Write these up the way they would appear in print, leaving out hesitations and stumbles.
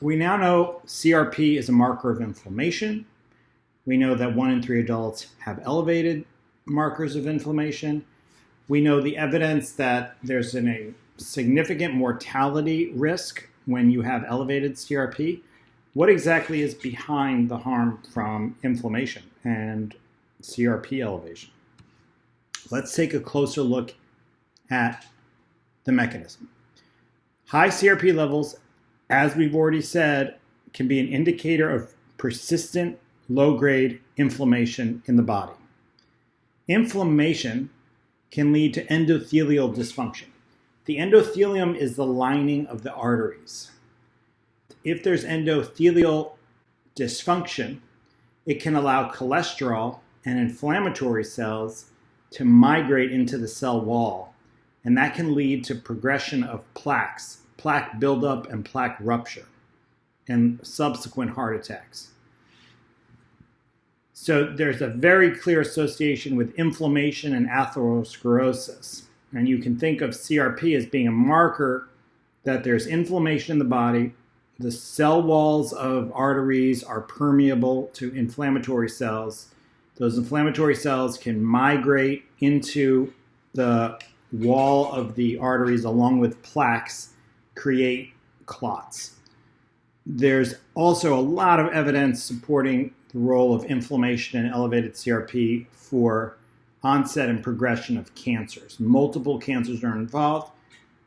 We now know CRP is a marker of inflammation. We know that 1 in 3 adults have elevated markers of inflammation. We know the evidence that there's a significant mortality risk when you have elevated CRP. What exactly is behind the harm from inflammation and CRP elevation? Let's take a closer look at the mechanism. High CRP levels, as we've already said, can be an indicator of persistent low-grade inflammation in the body. Inflammation can lead to endothelial dysfunction. The endothelium is the lining of the arteries. If there's endothelial dysfunction, it can allow cholesterol and inflammatory cells to migrate into the cell wall, and that can lead to progression of plaques, plaque buildup and plaque rupture, and subsequent heart attacks. So there's a very clear association with inflammation and atherosclerosis. And you can think of CRP as being a marker that there's inflammation in the body. The cell walls of arteries are permeable to inflammatory cells. Those inflammatory cells can migrate into the wall of the arteries along with plaques, create clots. There's also a lot of evidence supporting the role of inflammation and elevated CRP for onset and progression of cancers. Multiple cancers are involved.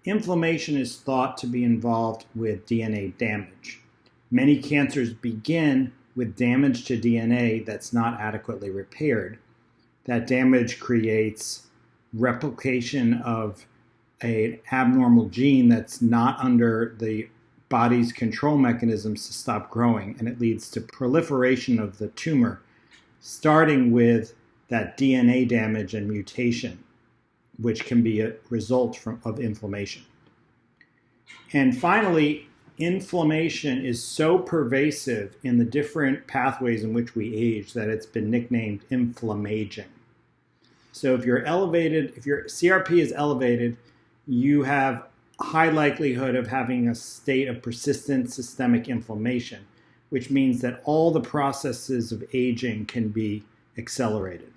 Inflammation is thought to be involved with DNA damage. Many cancers begin with damage to DNA that's not adequately repaired. That damage creates replication of an abnormal gene that's not under the body's control mechanisms to stop growing, and it leads to proliferation of the tumor, starting with that DNA damage and mutation, which can be a result of inflammation. And finally, inflammation is so pervasive in the different pathways in which we age that it's been nicknamed inflammaging. So if your CRP is elevated, you have a high likelihood of having a state of persistent systemic inflammation, which means that all the processes of aging can be accelerated.